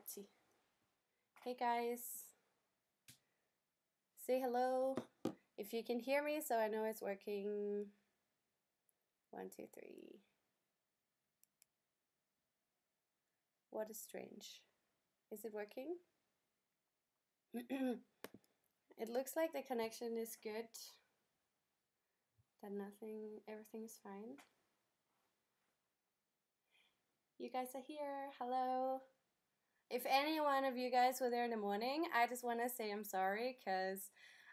Whoopsie. Hey guys. Say hello if you can hear me so I know it's working. 1, 2, 3. What is strange? Is it working? It looks like the connection is good. That everything is fine. You guys are here. Hello. If any one of you guys were there in the morning, I just want to say I'm sorry because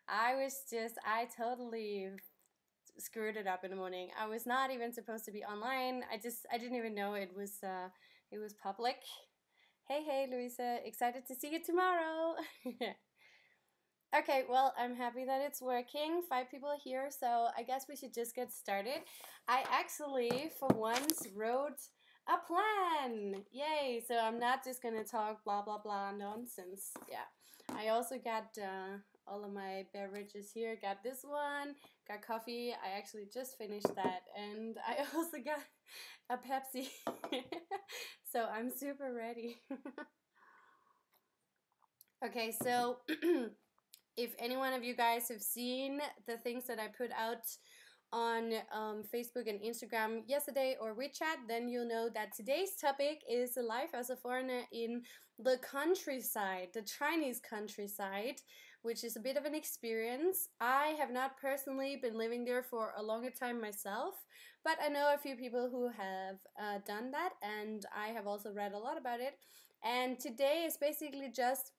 I totally screwed it up in the morning. I was not even supposed to be online. I didn't even know it was public. Hey, Louisa, excited to see you tomorrow. Okay, well, I'm happy that it's working. 5 people are here, so I guess we should just get started. I actually, for once, wrote a plan. Yay! So I'm not just gonna talk blah blah blah nonsense. Yeah, I also got all of my beverages here. Got this one, got coffee. I actually just finished that, and I also got a Pepsi. So I'm super ready. Okay, so if any one of you guys have seen the things that I put out on Facebook and Instagram yesterday or WeChat, then you'll know that today's topic is life as a foreigner in the countryside, the Chinese countryside, which is a bit of an experience. I have not personally been living there for a longer time myself, but I know a few people who have done that, and I have also read a lot about it. And today is basically just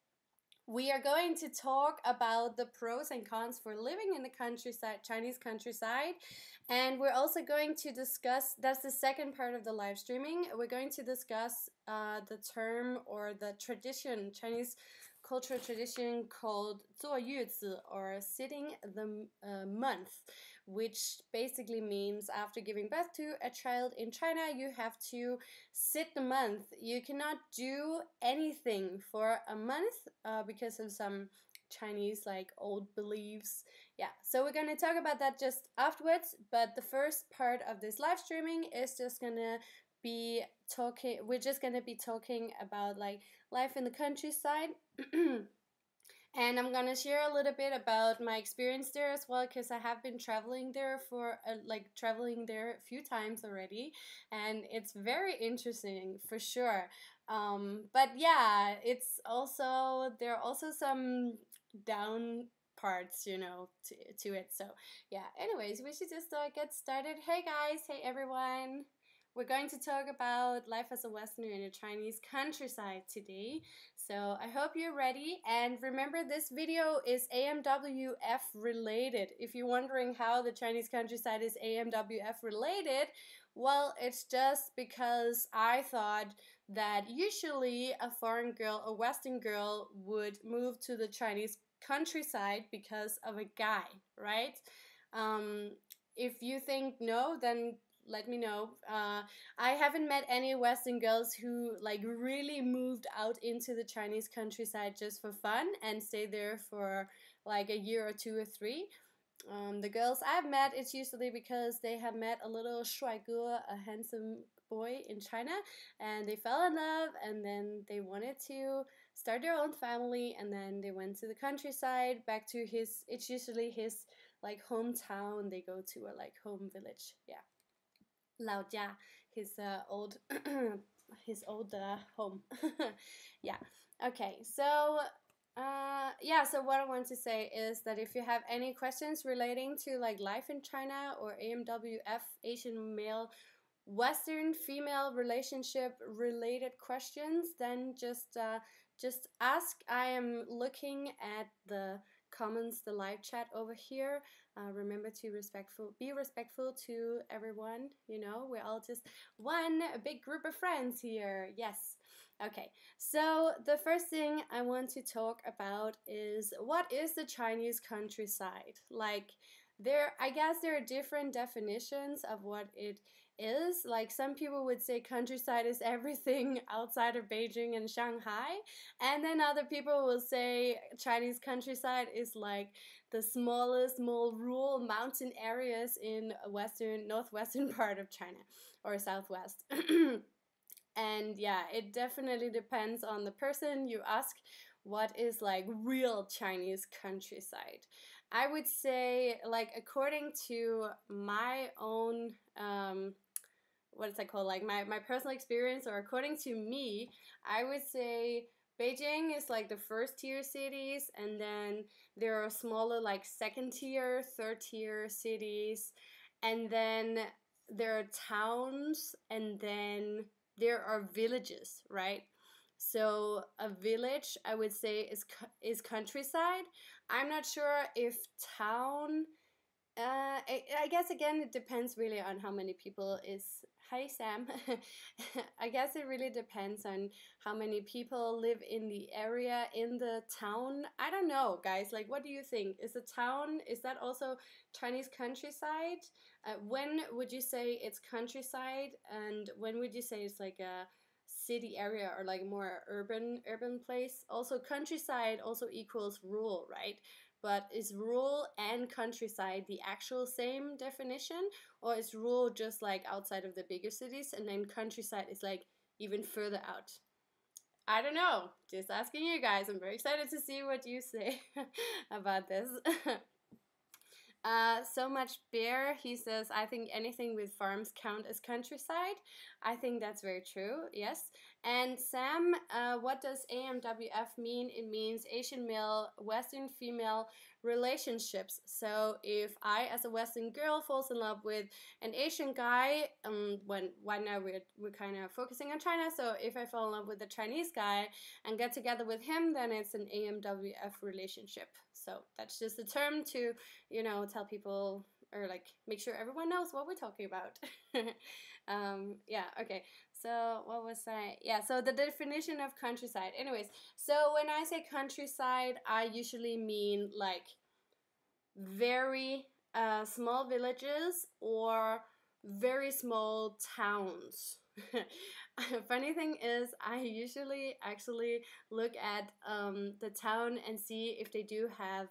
we are going to talk about the pros and cons for living in the countryside, Chinese countryside, and we're also going to discuss, that's the second part of the live streaming, we're going to discuss the term or the tradition, Chinese cultural tradition called 坐月子, or sitting the month, which basically means after giving birth to a child in China, you have to sit the month. You cannot do anything for a month because of some Chinese like old beliefs. Yeah, so we're gonna talk about that just afterwards, but the first part of this live streaming is just gonna be talking, we're just gonna be talking about like life in the countryside. And I'm gonna share a little bit about my experience there as well, because I have been traveling there for traveling there a few times already, and it's very interesting for sure. But yeah, it's also there are also some down parts, you know, to it. So yeah. Anyways, we should just get started. Hey guys, hey everyone. We're going to talk about life as a Westerner in a Chinese countryside today. So I hope you're ready. And remember, this video is Amwf related. If you're wondering how the Chinese countryside is Amwf related, well, it's just because I thought that usually a foreign girl, a Western girl, would move to the Chinese countryside because of a guy, right? If you think no, then let me know. I haven't met any Western girls who like really moved out into the Chinese countryside just for fun and stayed there for like a year or 2 or 3. The girls I've met, it's usually because they have met a little 帅哥, a handsome boy in China, and they fell in love, and then they wanted to start their own family, and then they went to the countryside, back to it's usually his like hometown they go to, or like home village, yeah. 老家, his old home. Yeah. Okay. So yeah. So what I want to say is that if you have any questions relating to like life in China or AMWF, Asian male Western female relationship related questions, then just ask. I am looking at the comments, the live chat over here. Remember to be respectful to everyone. You know, we're all just one big group of friends here. Yes. Okay. So the first thing I want to talk about is, what is the Chinese countryside? Like, I guess there are different definitions of what it is. Like, some people would say countryside is everything outside of Beijing and Shanghai, and then other people will say Chinese countryside is like the smallest, more rural mountain areas in northwestern part of China or southwest. And yeah, it definitely depends on the person you ask what is like real Chinese countryside. I would say, like, according to my own what is that called, like my personal experience, or according to me, I would say Beijing is like the first tier cities, and then there are smaller like second tier, third tier cities, and then there are towns, and then there are villages, right? So a village, I would say, is countryside. I'm not sure if town. I guess again it depends really on how many people is. Hi Sam. I guess it really depends on how many people live in the area, in the town. I don't know, guys. Like, what do you think? Is a town, is that also Chinese countryside? When would you say it's countryside, and when would you say it's like a city area or like more urban place? Also, countryside also equals rural, right? But is rural and countryside the actual same definition, or is rural just like outside of the bigger cities, and then countryside is like even further out? I don't know. Just asking you guys. I'm very excited to see what you say about this. So much bear. He says, I think anything with farms count as countryside. I think that's very true. Yes. And Sam, what does AMWF mean? It means Asian male, Western female relationships. So if I, as a Western girl, falls in love with an Asian guy, when right now we're kind of focusing on China. So if I fall in love with a Chinese guy and get together with him, then it's an AMWF relationship. So that's just a term to, you know, tell people, or like make sure everyone knows what we're talking about. Yeah, okay. So what was I? Yeah, so the definition of countryside. Anyways, so when I say countryside, I usually mean like very small villages or very small towns. Funny thing is, I usually actually look at the town and see if they do have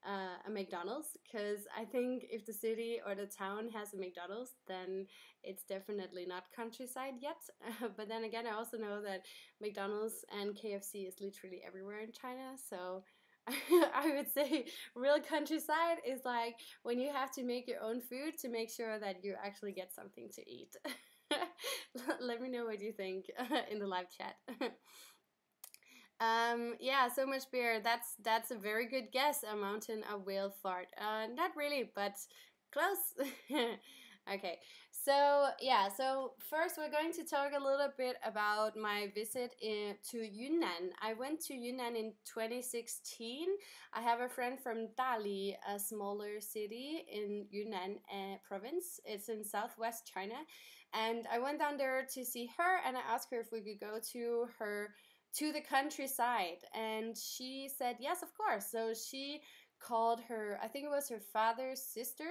a McDonald's, because I think if the city or the town has a McDonald's, then it's definitely not countryside yet. But then again, I also know that McDonald's and KFC is literally everywhere in China, so I would say real countryside is like when you have to make your own food to make sure that you actually get something to eat. Let me know what you think in the live chat. Yeah, so much beer. That's a very good guess. A mountain, a whale fart. Not really, but close. Okay, so yeah, so first we're going to talk a little bit about my visit to Yunnan. I went to Yunnan in 2016. I have a friend from Dali, a smaller city in Yunnan province. It's in southwest China, and I went down there to see her, and I asked her if we could go to the countryside, and she said yes, of course. So she called her, I think it was her father's sister,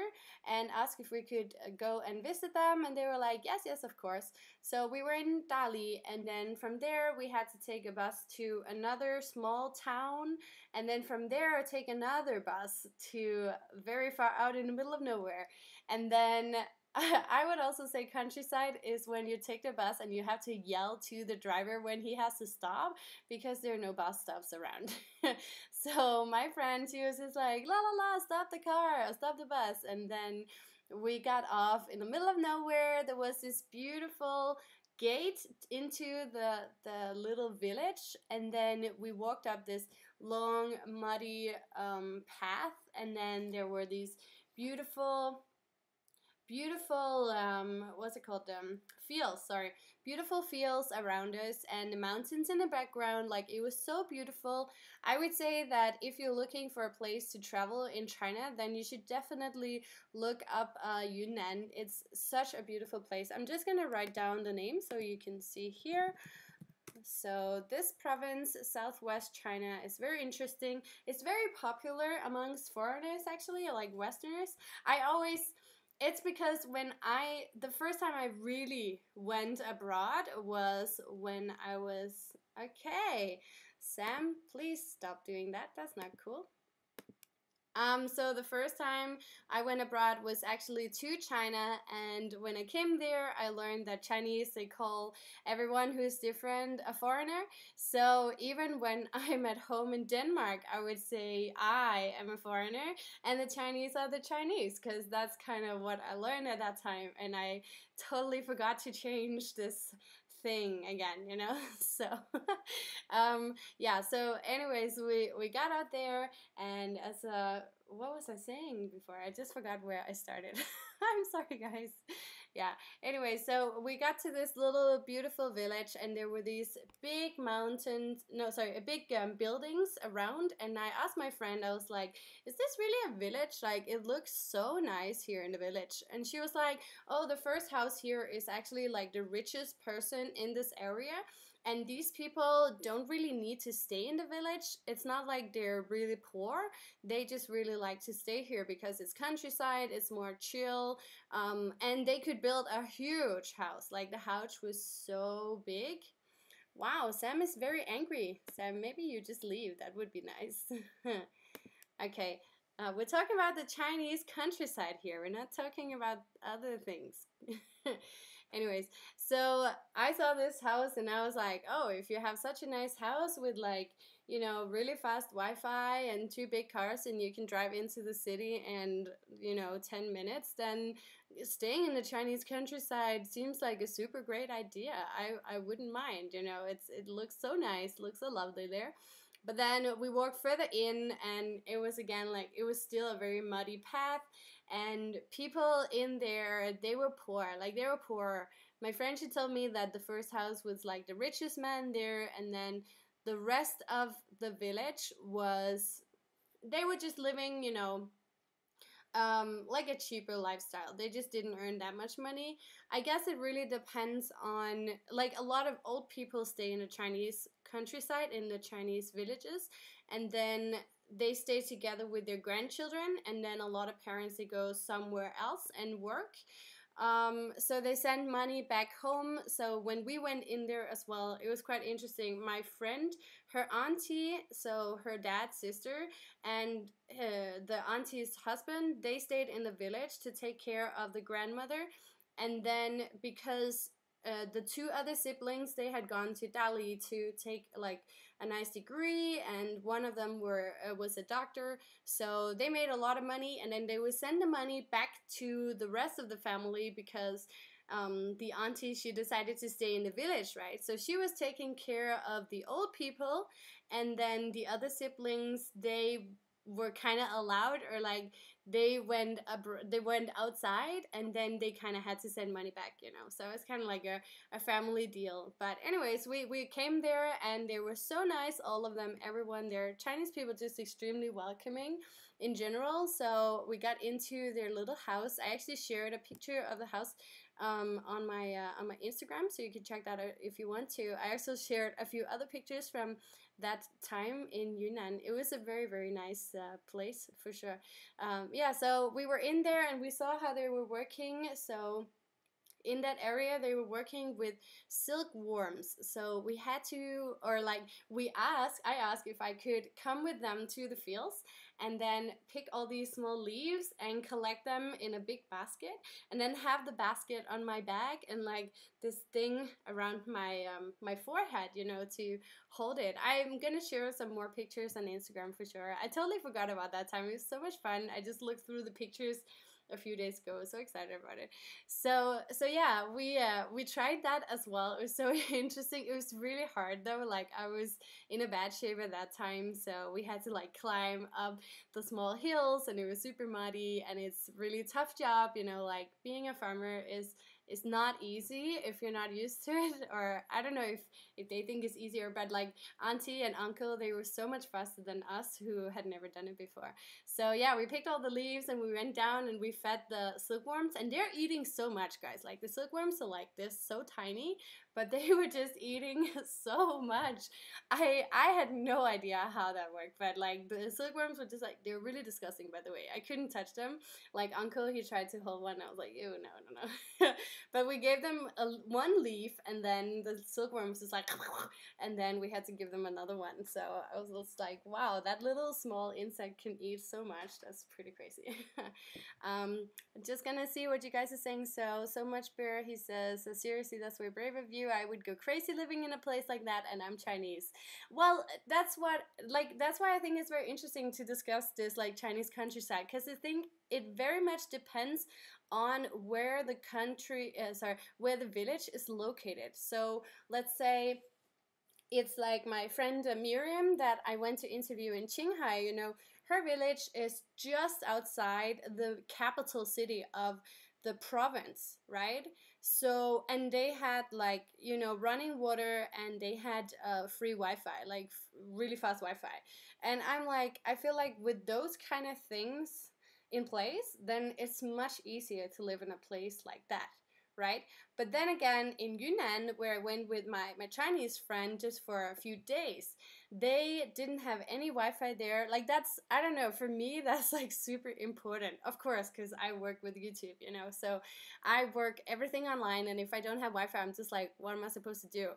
and asked if we could go and visit them, and they were like yes, yes, of course. So we were in Dali, and then from there we had to take a bus to another small town, and then from there take another bus to very far out in the middle of nowhere. And then I would also say countryside is when you take the bus and you have to yell to the driver when he has to stop, because there are no bus stops around. So my friend, she was just like, la la la, stop the car, stop the bus. And then we got off in the middle of nowhere. There was this beautiful gate into the little village, and then we walked up this long muddy path, and then there were these beautiful what's it called, fields, sorry, beautiful fields around us, and the mountains in the background. Like, it was so beautiful. I would say that if you're looking for a place to travel in China, then you should definitely look up Yunnan. It's such a beautiful place. I'm just gonna write down the name so you can see here. So this province, southwest China, is very interesting. It's very popular amongst foreigners, actually, like Westerners. It's because the first time I really went abroad was when I was, okay, Sam, please stop doing that. That's not cool. So the first time I went abroad was actually to China, and when I came there, I learned that Chinese, they call everyone who's different a foreigner. So even when I'm at home in Denmark, I would say I am a foreigner, and the Chinese are the Chinese, because that's kind of what I learned at that time, and I totally forgot to change this thing again, you know. So yeah, so anyways, we got out there, and as a, what was I saying before? I just forgot where I started. I'm sorry, guys. Yeah. Anyway, so we got to this little beautiful village, and there were these big mountains. No, sorry, big buildings around. And I asked my friend, I was like, "Is this really a village? Like, it looks so nice here in the village." And she was like, "Oh, the first house here is actually like the richest person in this area." And these people don't really need to stay in the village. It's not like they're really poor. They just really like to stay here because it's countryside, it's more chill, and they could build a huge house. Like, the house was so big. Wow, Sam is very angry. Sam, maybe you just leave. That would be nice. Okay, we're talking about the Chinese countryside here. We're not talking about other things. Anyways, so I saw this house and I was like, oh, if you have such a nice house with, like, you know, really fast Wi-Fi and two big cars, and you can drive into the city in, you know, 10 minutes, then staying in the Chinese countryside seems like a super great idea. I wouldn't mind, you know. It looks so nice, looks so lovely there. But then we walked further in, and it was again like, it was still a very muddy path, and people in there, they were poor. Like, they were poor. My friend, she told me that the first house was like the richest man there, and then the rest of the village was, they were just living, you know, like a cheaper lifestyle. They just didn't earn that much money. I guess it really depends on, like, a lot of old people stay in the Chinese countryside, in the Chinese villages, and then they stay together with their grandchildren, and then a lot of parents, they go somewhere else and work. So they send money back home. So when we went in there as well, it was quite interesting. My friend, her auntie, so her dad's sister, and the auntie's husband, they stayed in the village to take care of the grandmother. And then because the two other siblings, they had gone to Dali to take like a nice degree, and one of them was a doctor, so they made a lot of money, and then they would send the money back to the rest of the family, because the auntie, she decided to stay in the village, right? So she was taking care of the old people, and then the other siblings, they were kind of allowed, or like, they went outside, and then they kind of had to send money back, you know. So it's kind of like a family deal. But anyways, we came there, and they were so nice, all of them, everyone there. Chinese people, just extremely welcoming in general. So we got into their little house. I actually shared a picture of the house on my Instagram, so you can check that out if you want to. I also shared a few other pictures from that time in Yunnan. It was a very, very nice place, for sure. Yeah, so we were in there, and we saw how they were working. So in that area, they were working with silkworms. So we had to, or like, I asked if I could come with them to the fields, and then pick all these small leaves and collect them in a big basket, and then have the basket on my back, and like this thing around my my forehead, you know, to hold it. I'm gonna share some more pictures on Instagram, for sure. I totally forgot about that time. It was so much fun. I just looked through the pictures a few days ago. I was so excited about it. So yeah, we tried that as well. It was so interesting. It was really hard though. Like, I was in a bad shape at that time, so we had to like climb up the small hills, and it was super muddy, and it's really tough job, you know. Like, being a farmer is not easy if you're not used to it, or I don't know if they think it's easier, but like, auntie and uncle, they were so much faster than us who had never done it before. So yeah, we picked all the leaves, and we went down, and we fed the silkworms, and they're eating so much, guys. Like, the silkworms are like this, so tiny, but they were just eating so much. I had no idea how that worked, but like the silkworms were just like, they're really disgusting, by the way. I couldn't touch them. Like Uncle, he tried to hold one. I was like, ew, no. But we gave them one leaf, and then the silkworm was just like, and then we had to give them another one. So I was just like, wow, that little small insect can eat so much. That's pretty crazy. Just gonna see what you guys are saying. So much beer. He says, seriously, that's very brave of you. I would go crazy living in a place like that, and I'm Chinese. Well, that's why I think it's very interesting to discuss this like Chinese countryside, because I think it very much depends on where the where the village is located. So let's say it's like my friend Miriam that I went to interview in Qinghai. You know, her village is just outside the capital city of the province, right? So, and they had like, you know, running water, and they had free Wi-Fi, like really fast Wi-Fi. And I'm like, I feel like with those kind of things in place, then it's much easier to live in a place like that, right? But then again, in Yunnan, where I went with my Chinese friend just for a few days, they didn't have any Wi-Fi there. Like that's, I don't know, for me, that's like super important. Of course, because I work with YouTube, you know, so I work everything online, and if I don't have Wi-Fi, I'm just like, what am I supposed to do?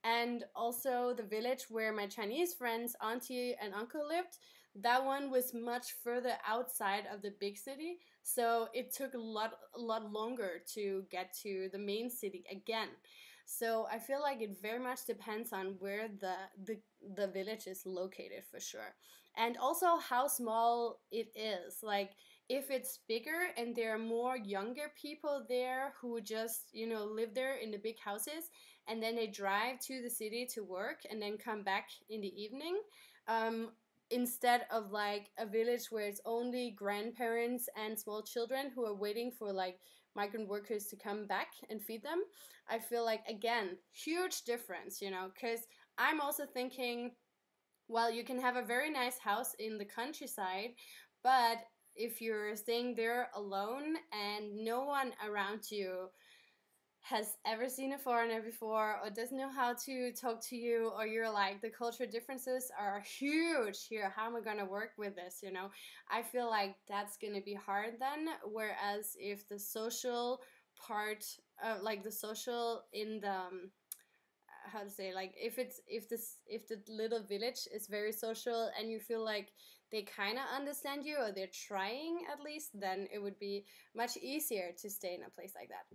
And also the village where my Chinese friends, auntie and uncle lived, that one was much further outside of the big city. So it took a lot longer to get to the main city again. So I feel like it very much depends on where the village is located, for sure. And also how small it is. Like if it's bigger and there are more younger people there who just, you know, live there in the big houses, and then they drive to the city to work and then come back in the evening, um, instead of like a village where it's only grandparents and small children who are waiting for like migrant workers to come back and feed them. I feel like, again, huge difference, you know, because I'm also thinking, well, you can have a very nice house in the countryside, but if you're staying there alone and no one around you has ever seen a foreigner before, or doesn't know how to talk to you, or you're like, the cultural differences are huge here, how am I gonna work with this, you know? I feel like that's gonna be hard then. Whereas if the social part, like the social in the how to say, like if the little village is very social and you feel like they kind of understand you, or they're trying at least, then it would be much easier to stay in a place like that.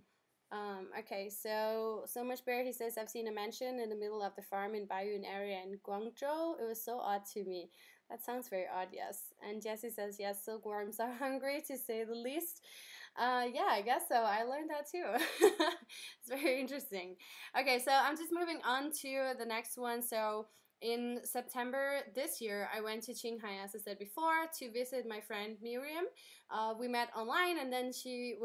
Okay, so much bear. He says, I've seen a mansion in the middle of the farm in Baiyun area in Guangzhou. It was so odd to me. That sounds very odd, yes. And Jesse says, yes, silkworms are hungry, to say the least. Yeah, I guess so. I learned that too. It's very interesting. Okay, so I'm just moving on to the next one. So in September this year, I went to Qinghai, as I said before, to visit my friend Miriam. We met online, and then she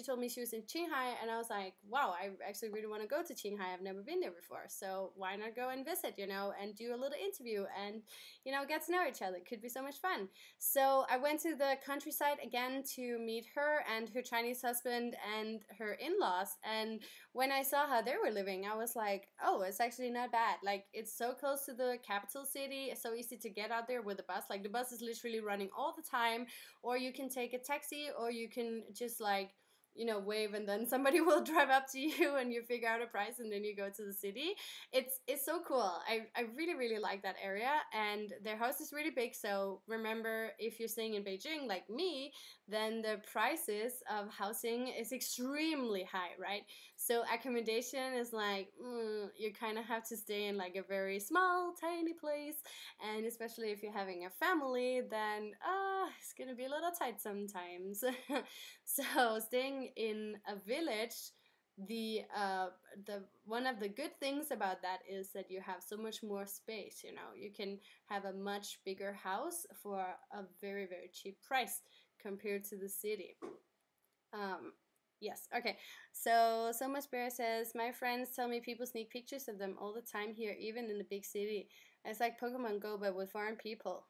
told me she was in Qinghai, and I was like, wow, I actually really want to go to Qinghai. I've never been there before, so why not go and visit, you know, and do a little interview and, you know, get to know each other. It could be so much fun. So I went to the countryside again to meet her and her Chinese husband and her in-laws, and when I saw how they were living, I was like, oh, it's actually not bad. Like, it's so close to the capital city. It's so easy to get out there with the bus. Like, the bus is literally running all the time, or you can take a taxi, or you can just like, you know, wave, and then somebody will drive up to you and you figure out a price, and then you go to the city. It's so cool. I really, really like that area, and their house is really big. So remember, if you're staying in Beijing like me, then the prices of housing is extremely high, right? So accommodation is like, you kind of have to stay in like a very small, tiny place, and especially if you're having a family, then it's gonna be a little tight sometimes. So staying in a village, the one of the good things about that is that you have so much more space. You know, you can have a much bigger house for a very, very cheap price compared to the city. Yes, okay. So much bear says, my friends tell me people sneak pictures of them all the time here, even in the big city. It's like Pokemon Go, but with foreign people.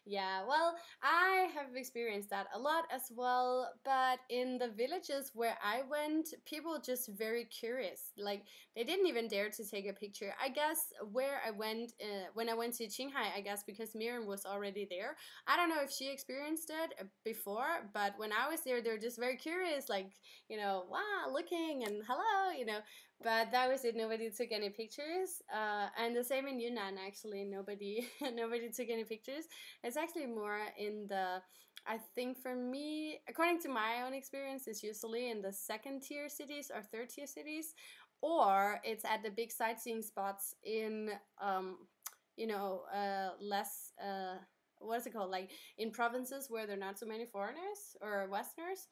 Yeah, well, I have experienced that a lot as well, but in the villages where I went, people just very curious. Like, they didn't even dare to take a picture. I guess where I went, when I went to Qinghai, I guess because Miriam was already there. I don't know if she experienced it before, but when I was there, they were just very curious, like, you know, wow, looking and hello, you know. But that was it. Nobody took any pictures, and the same in Yunnan. Actually, nobody nobody took any pictures. It's actually more in the, I think for me, according to my own experience, it's usually in the second tier cities or third tier cities, or it's at the big sightseeing spots in, you know, less. What is it called? Like in provinces where there are not so many foreigners or Westerners.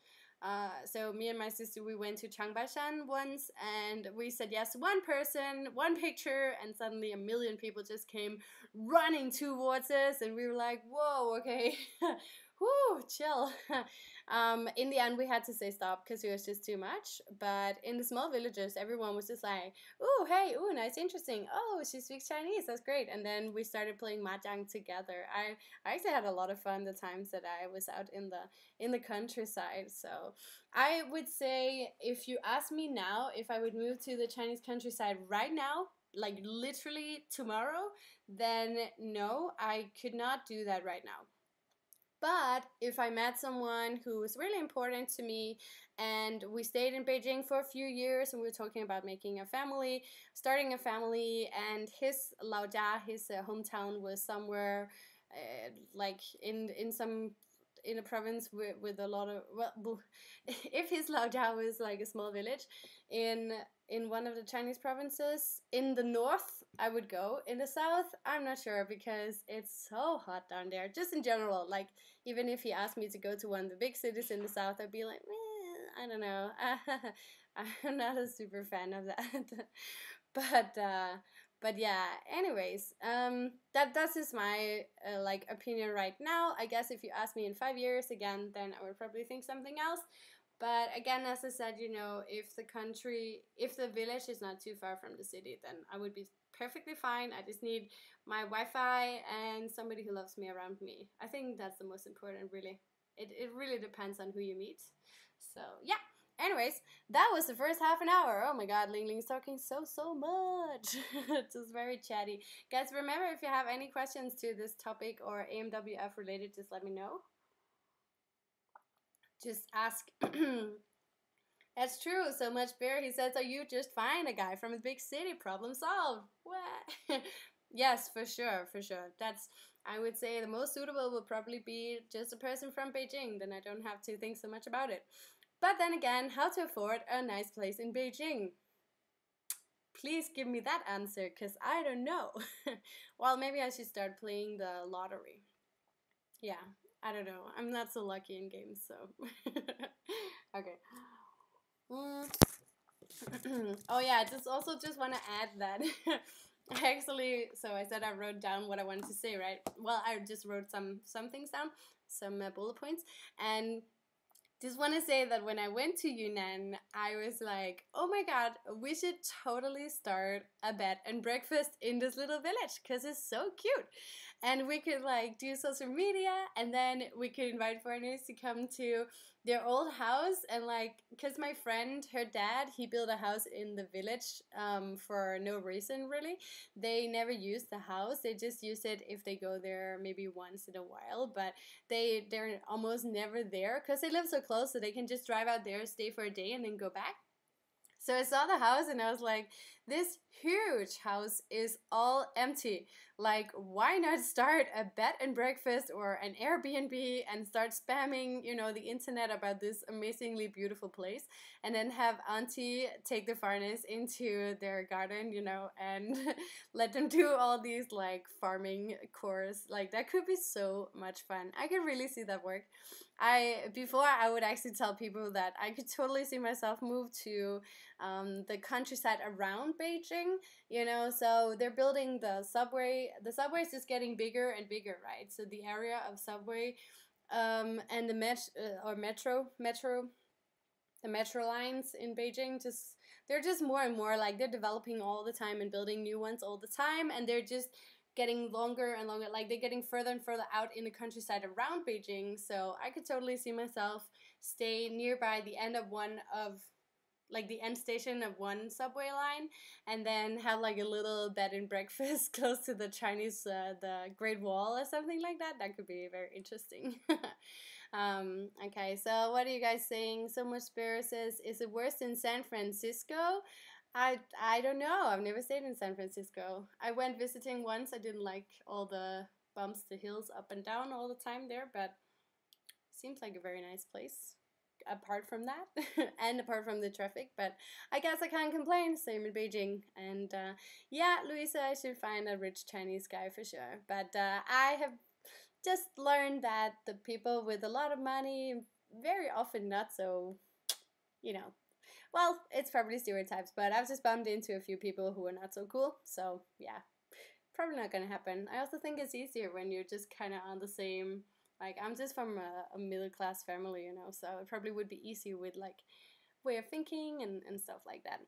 So me and my sister, we went to Changbaishan once, and we said yes to one person, one picture, and suddenly a million people just came running towards us, and we were like, whoa, okay. Whoo, chill. In the end, we had to say stop because it was just too much. But in the small villages, everyone was just like, ooh, hey, ooh, nice, interesting. Oh, she speaks Chinese, that's great. And then we started playing mahjong together. I actually had a lot of fun the times that I was out in the countryside. So I would say, if you ask me now if I would move to the Chinese countryside right now, like literally tomorrow, then no, I could not do that right now. But if I met someone who was really important to me and we stayed in Beijing for a few years and we were talking about making a family, starting a family, and his Laojia, his hometown was somewhere like in some in a province with a lot of, well, if his Laojia was like a small village in one of the Chinese provinces in the north, I would go. In the south, I'm not sure because it's so hot down there. Just in general, like even if he asked me to go to one of the big cities in the south, I'd be like, I don't know. I'm not a super fan of that. but yeah. Anyways, that's just my like opinion right now. I guess if you ask me in 5 years again, then I would probably think something else. But again, as I said, you know, if the village is not too far from the city, then I would be perfectly fine. I just need my Wi-Fi and somebody who loves me around me. I think that's the most important, really. It really depends on who you meet. So, yeah. Anyways, that was the first half an hour. Oh my god, Lingling's talking so much. It's just very chatty. Guys, remember, if you have any questions to this topic or AMWF related, just let me know. Just ask. That's true. So much bear. He says, "Are you just fine? A guy from a big city. Problem solved." What? Yes, for sure, for sure. That's, I would say, the most suitable would probably be just a person from Beijing. Then I don't have to think so much about it. But then again, how to afford a nice place in Beijing? Please give me that answer, because I don't know. Well, maybe I should start playing the lottery. Yeah, I don't know. I'm not so lucky in games, so. Okay. Mm. Oh yeah, just want to add that I actually, so I said I wrote down what I wanted to say, right? Well, I just wrote some things down, some bullet points, and just want to say that when I went to Yunnan, I was like, oh my god, we should totally start a bed and breakfast in this little village because it's so cute. And we could like do social media, and then we could invite foreigners to come to their old house. And like, because my friend, her dad, he built a house in the village for no reason really. They never used the house, they just use it if they go there maybe once in a while, but they're almost never there because they live so close, so they can just drive out there, stay for a day, and then go back. So I saw the house and I was like, this huge house is all empty. Like, why not start a bed and breakfast or an Airbnb and start spamming, you know, the internet about this amazingly beautiful place, and then have Auntie take the foreigners into their garden, you know, and let them do all these like farming chores. Like, that could be so much fun. I could really see that work. Before I would actually tell people that I could totally see myself move to the countryside around Beijing, you know. So they're building the subway. The subway is just getting bigger and bigger, right? So the area of subway and the metro the metro lines in Beijing, they're just more and more like they're developing all the time and building new ones all the time, and they're just getting longer and longer, like they're getting further and further out in the countryside around Beijing. So I could totally see myself stay nearby the end of one of like the end station of one subway line, and then have like a little bed and breakfast close to the Chinese the Great Wall or something like that. That could be very interesting. Okay, so what are you guys saying? So much Spirit says, is it worse in San Francisco? I don't know. I've never stayed in San Francisco. I went visiting once. I didn't like all the bumps, the hills up and down all the time there, but seems like a very nice place apart from that and apart from the traffic, but I guess I can't complain. Same in Beijing. And yeah, Louisa, I should find a rich Chinese guy for sure, but I have just learned that the people with a lot of money very often not so, you know, well, it's probably stereotypes, but I've just bumped into a few people who are not so cool, so yeah, probably not gonna happen. I also think it's easier when you're just kind of on the same, like, I'm just from a middle class family, you know, so it probably would be easier with like way of thinking and stuff like that.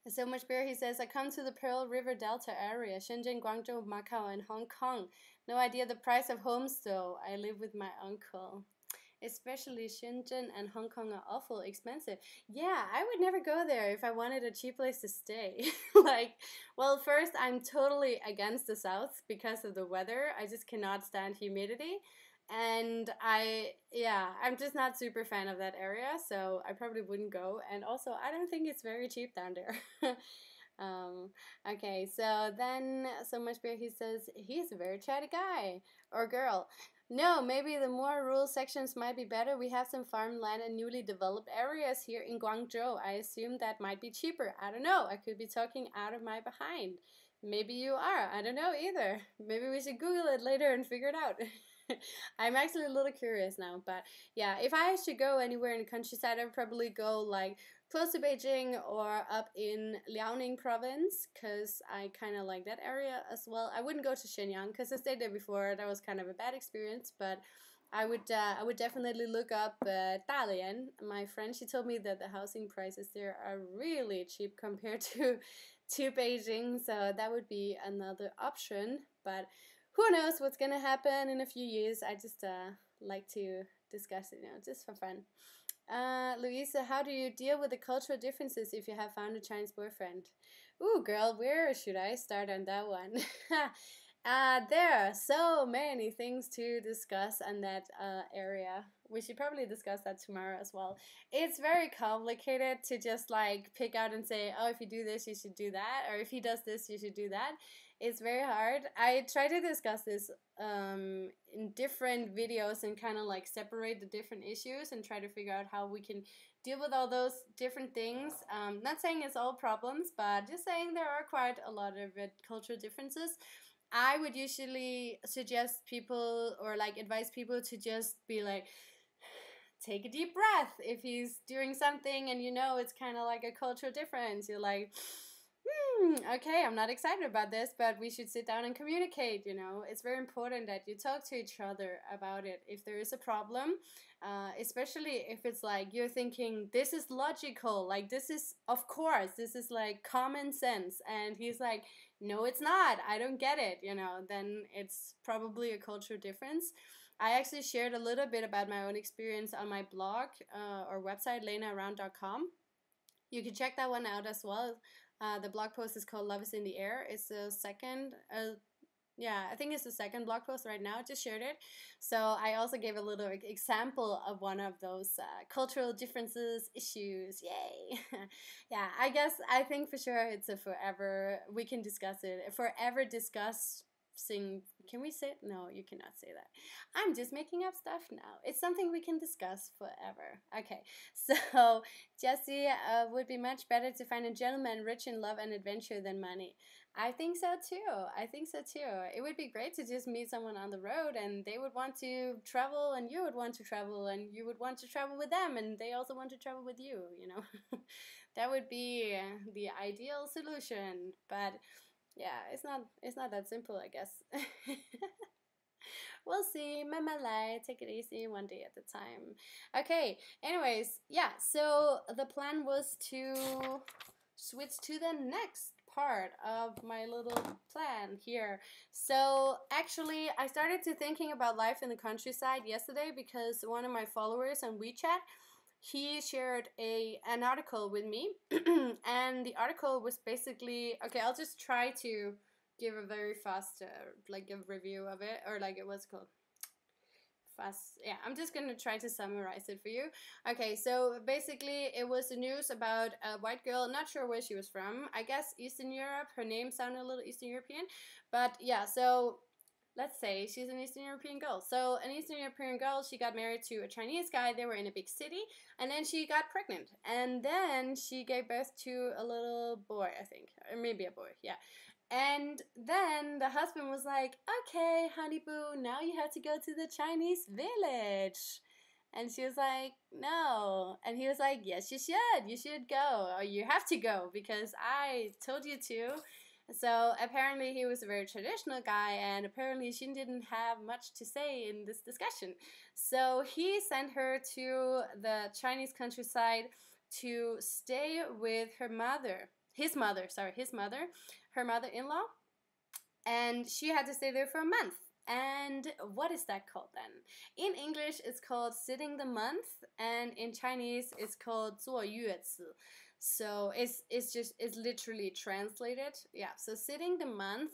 So much beer, he says, I come to the Pearl River Delta area, Shenzhen, Guangzhou, Macau, and Hong Kong. No idea the price of homes though. I live with my uncle. Especially Shenzhen and Hong Kong are awful expensive. Yeah, I would never go there if I wanted a cheap place to stay. Like, well, first, I'm totally against the South because of the weather. I just cannot stand humidity. And I'm just not super fan of that area, so I probably wouldn't go. And also, I don't think it's very cheap down there. Um, okay, so then so much beer, he says he's a very chatty guy or girl. No, maybe the more rural sections might be better. We have some farmland and newly developed areas here in Guangzhou. I assume that might be cheaper. I don't know. I could be talking out of my behind. Maybe you are. I don't know either. Maybe we should Google it later and figure it out. I'm actually a little curious now, but yeah, if I should go anywhere in the countryside, I would probably go like close to Beijing or up in Liaoning province, because I kind of like that area as well. I wouldn't go to Shenyang because I stayed there before. That was kind of a bad experience, but I would definitely look up Dalian. My friend, she told me that the housing prices there are really cheap compared to Beijing, so that would be another option. But who knows what's gonna happen in a few years? I just like to discuss it, you know, just for fun. Louisa, how do you deal with the cultural differences if you have found a Chinese boyfriend? Ooh, girl, where should I start on that one? There are so many things to discuss on that area. We should probably discuss that tomorrow as well. It's very complicated to just like pick out and say, oh, if you do this, you should do that, or if he does this, you should do that. It's very hard. I try to discuss this in different videos and kind of like separate the different issues and try to figure out how we can deal with all those different things. Not saying it's all problems, but just saying there are quite a lot of cultural differences. I would usually suggest people or like advise people to just be like, take a deep breath if he's doing something and you know it's kind of like a cultural difference. You're like, okay, I'm not excited about this, but we should sit down and communicate, you know. It's very important that you talk to each other about it if there is a problem, especially if it's like you're thinking, this is logical, like this is, of course, this is like common sense, and he's like, no, it's not, I don't get it, you know, then it's probably a cultural difference. I actually shared a little bit about my own experience on my blog or website, lenaaround.com. You can check that one out as well. The blog post is called Love is in the Air. It's the second, I think it's the second blog post right now. I just shared it. So I also gave a little example of one of those cultural differences issues. Yay! Yeah, I think for sure it's a forever, we can discuss it, forever discussing. Can we say? No, you cannot say that. I'm just making up stuff now. It's something we can discuss forever. Okay, so Jesse, would be much better to find a gentleman rich in love and adventure than money. I think so too. I think so too. It would be great to just meet someone on the road and they would want to travel and you would want to travel and you would want to travel with them and they also want to travel with you, you know. That would be the ideal solution, but yeah, it's not that simple, I guess. We'll see. Mamalai, take it easy, one day at a time. Okay, anyways, yeah, so the plan was to switch to the next part of my little plan here. So actually, I started to thinking about life in the countryside yesterday because one of my followers on WeChat, he shared an article with me, and the article was basically, okay, I'll just try to give a very fast like a review of it, or like what's called fast. Yeah, I'm just gonna try to summarize it for you. Okay, so basically it was the news about a white girl, not sure where she was from, I guess Eastern Europe. Her name sounded a little Eastern European, but yeah, so let's say she's an Eastern European girl. So an Eastern European girl, she got married to a Chinese guy. They were in a big city, and then she got pregnant, and then she gave birth to a little boy, I think, or maybe a boy, yeah. And then the husband was like, okay, honey boo, now you have to go to the Chinese village. And she was like, no. And he was like, yes, you should. You should go. Or you have to go because I told you to. So apparently he was a very traditional guy, and apparently she didn't have much to say in this discussion. So he sent her to the Chinese countryside to stay with her mother. His mother, her mother-in-law, and she had to stay there for a month. And what is that called then? In English, it's called sitting the month, and in Chinese, it's called 坐月子. So it's literally translated. Yeah, so sitting the month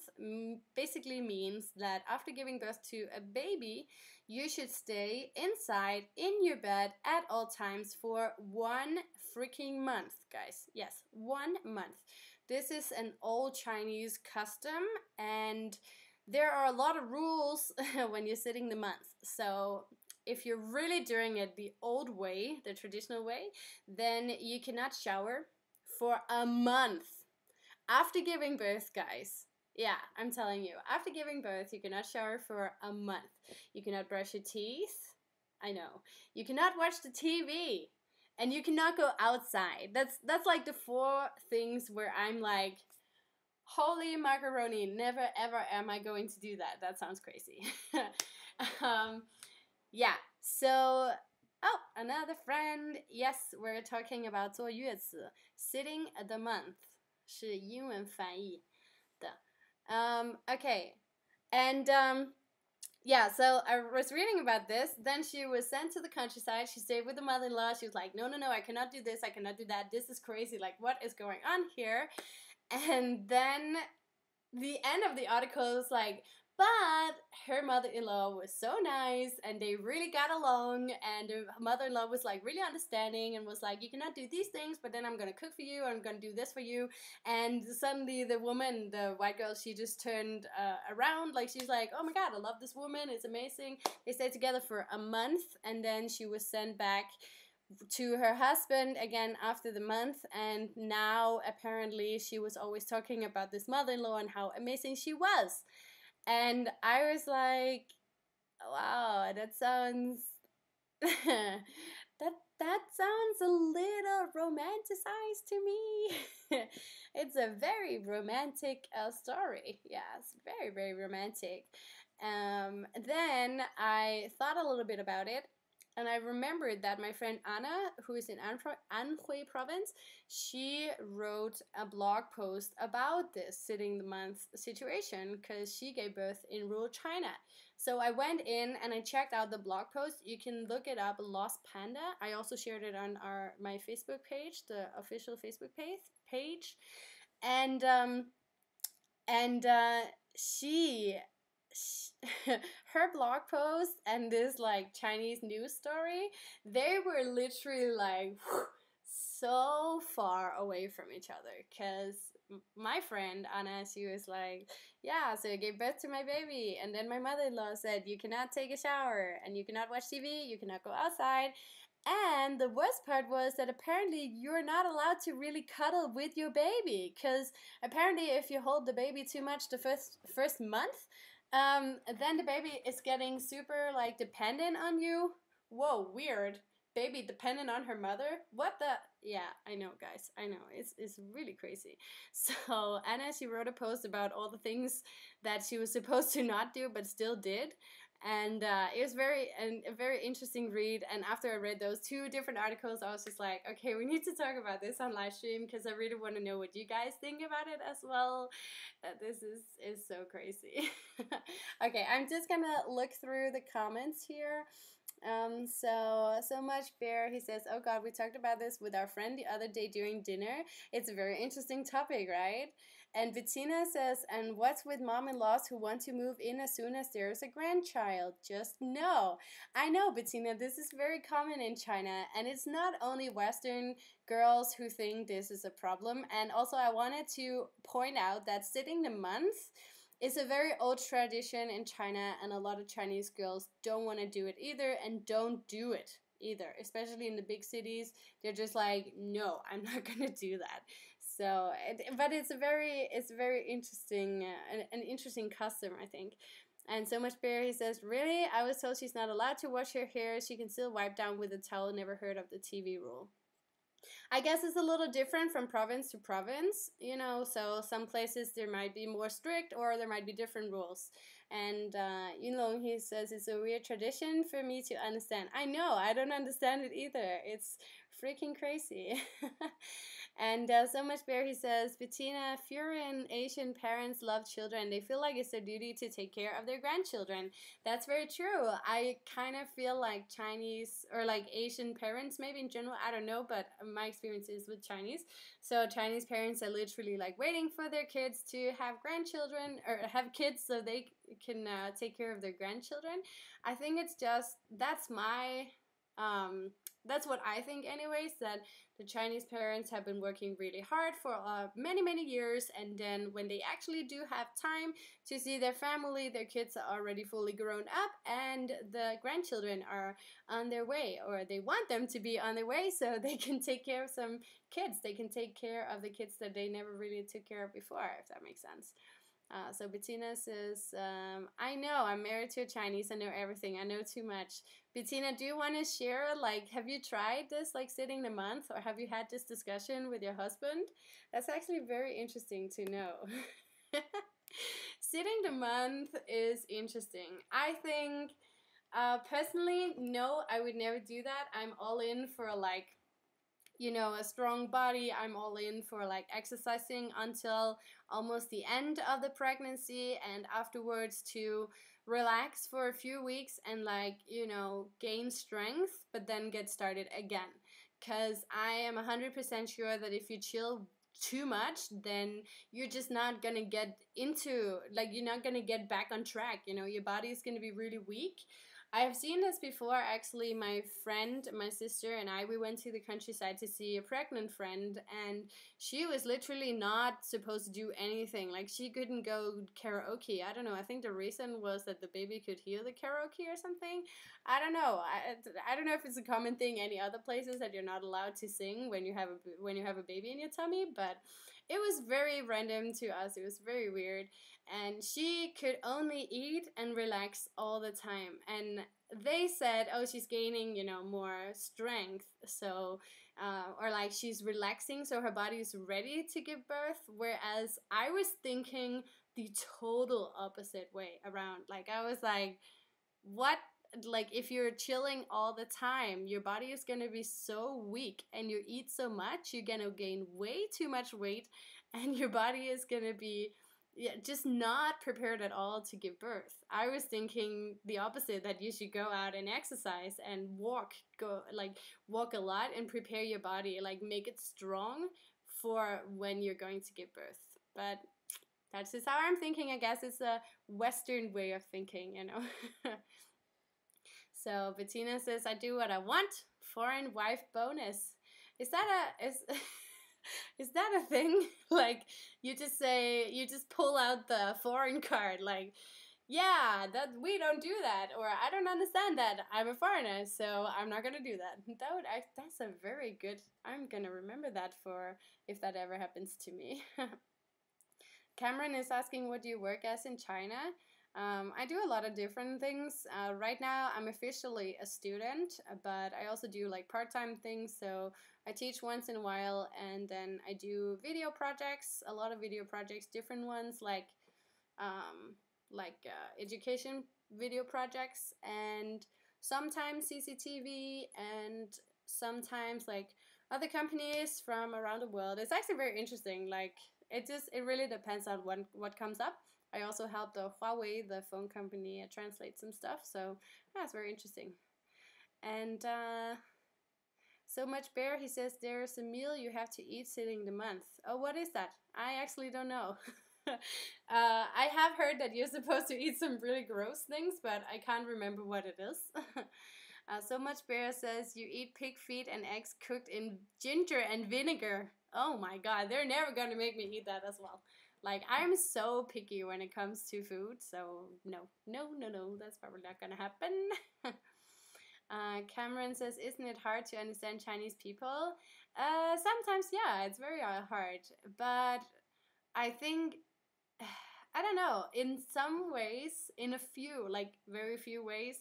basically means that after giving birth to a baby, you should stay inside in your bed at all times for 1 freaking month, guys. Yes, 1 month. This is an old Chinese custom, and there are a lot of rules when you're sitting the month. So if you're really doing it the old way, the traditional way, then you cannot shower for a month. After giving birth, guys, yeah, I'm telling you, after giving birth, you cannot shower for a month. You cannot brush your teeth. I know. You cannot watch the TV. And you cannot go outside. That's like the 4 things where I'm like, holy macaroni, never ever am I going to do that. That sounds crazy. Yeah, so, oh, another friend. Yes, we're talking about 坐月子, sitting the month. 是英文翻译的. Okay, and yeah, so I was reading about this. Then she was sent to the countryside. She stayed with the mother-in-law. She was like, no, I cannot do this. I cannot do that. This is crazy. Like, what is going on here? And then the end of the article is like, but her mother-in-law was so nice, and they really got along, and the mother-in-law was like really understanding and was like, you cannot do these things, but then I'm gonna cook for you, I'm gonna do this for you. And suddenly the woman, the white girl, she just turned around, like she's like, oh my god, I love this woman, it's amazing. They stayed together for a month, and then she was sent back to her husband again after the month, and now apparently she was always talking about this mother-in-law and how amazing she was. And I was like, wow, that sounds that sounds a little romanticized to me. It's a very romantic story. Yes, very, very romantic. Then I thought a little bit about it, and I remembered that my friend Anna, who is in Anhui province, she wrote a blog post about this sitting the month situation because she gave birth in rural China. So I went in and I checked out the blog post. You can look it up, Lost Panda. I also shared it on my Facebook page, the official Facebook page. And she her blog post and this like Chinese news story, they were literally like so far away from each other, because my friend Anna, she was like, yeah, so I gave birth to my baby, and then my mother-in-law said you cannot take a shower and you cannot watch TV, you cannot go outside. And the worst part was that apparently you're not allowed to really cuddle with your baby, because apparently if you hold the baby too much the first month, then the baby is getting super like dependent on you. Whoa, weird. Baby dependent on her mother? What the? Yeah, I know, guys. I know. It's really crazy. So Anna, she wrote a post about all the things that she was supposed to not do but still did. And it was a very interesting read. And after I read those 2 different articles, I was just like, okay, we need to talk about this on live stream because I really want to know what you guys think about it as well. This is so crazy. Okay, I'm just gonna look through the comments here. So much bear. He says, "Oh God, we talked about this with our friend the other day during dinner. It's a very interesting topic, right?" And Bettina says, "And what's with mom-in-laws who want to move in as soon as there is a grandchild? Just no." I know, Bettina. This is very common in China, and it's not only Western girls who think this is a problem. And also, I wanted to point out that sitting the month it's a very old tradition in China, and a lot of Chinese girls don't want to do it either and don't do it either, especially in the big cities. They're just like, no, I'm not going to do that. So, but it's very interesting, an interesting custom, I think. And so much bear, he says, really? I was told she's not allowed to wash her hair. She can still wipe down with a towel. Never heard of the TV rule. I guess it's a little different from province to province, you know, so some places there might be more strict or there might be different rules. And, you know, he says it's a weird tradition for me to understand. I know, I don't understand it either. It's freaking crazy. And so much bear, he says, Bettina, foreign Asian parents love children. They feel like it's their duty to take care of their grandchildren. That's very true. I kind of feel like Chinese or like Asian parents, maybe in general, I don't know, but my experience is with Chinese. So Chinese parents are literally like waiting for their kids to have grandchildren or have kids so they can take care of their grandchildren. I think it's just, that's what I think anyways, that the Chinese parents have been working really hard for many years, and then when they actually do have time to see their family, their kids are already fully grown up and the grandchildren are on their way, or they want them to be on their way so they can take care of some kids. They can take care of the kids that they never really took care of before, if that makes sense. So Bettina says, I know, I'm married to a Chinese, I know everything, I know too much. Bettina, do you want to share, like, have you tried this, like, sitting the month, or have you had this discussion with your husband? That's actually very interesting to know. Sitting the month is interesting. I think, personally, no, I would never do that. I'm all in for, like, you know, a strong body. I'm all in for like exercising until almost the end of the pregnancy, and afterwards to relax for a few weeks and like, you know, gain strength, but then get started again. Because I am 100% sure that if you chill too much, then you're just not gonna get into, like, you're not gonna get back on track. You know, your body is gonna be really weak. I have seen this before. Actually, my friend, my sister, and I, we went to the countryside to see a pregnant friend, and she was literally not supposed to do anything. Like, she couldn't go karaoke. I don't know. I think the reason was that the baby could hear the karaoke or something. I don't know. I don't know if it's a common thing any other places that you're not allowed to sing when you have a baby in your tummy, but it was very random to us. It was very weird. And she could only eat and relax all the time. And they said, oh, she's gaining, you know, more strength. So, or like she's relaxing, so her body is ready to give birth. Whereas I was thinking the total opposite way around. Like, I was like, what? Like, if you're chilling all the time, your body is gonna be so weak, and you eat so much, you're gonna gain way too much weight, and your body is gonna be just not prepared at all to give birth. I was thinking the opposite, that you should go out and exercise and walk a lot and prepare your body, like make it strong for when you're going to give birth. But that's just how I'm thinking. I guess it's a Western way of thinking, you know. So Bettina says, I do what I want. Foreign wife bonus. Is that is that a thing? Like, you just pull out the foreign card, like, yeah, that we don't do that, or I don't understand that. I'm a foreigner, so I'm not gonna do that. That's a very good. I'm gonna remember that for if that ever happens to me. Cameron is asking, what do you work as in China? I do a lot of different things. Right now, I'm officially a student, but I also do like part-time things. So I teach once in a while, and then I do video projects, a lot of video projects, different ones like like education video projects, and sometimes CCTV, and sometimes like other companies from around the world. It's actually very interesting. Like it really depends on what comes up. I also helped the Huawei, the phone company, translate some stuff. So yeah, it's very interesting. And so much bear, he says there's a meal you have to eat sitting the month. Oh, what is that? I actually don't know. I have heard that you're supposed to eat some really gross things, but I can't remember what it is. So much bear says you eat pig feet and eggs cooked in ginger and vinegar. Oh my god, they're never gonna make me eat that as well. Like, I'm so picky when it comes to food, so no, that's probably not gonna happen. Cameron says, isn't it hard to understand Chinese people? Sometimes, yeah, it's very hard, but I think, I don't know, in some ways, in a few, like very few ways,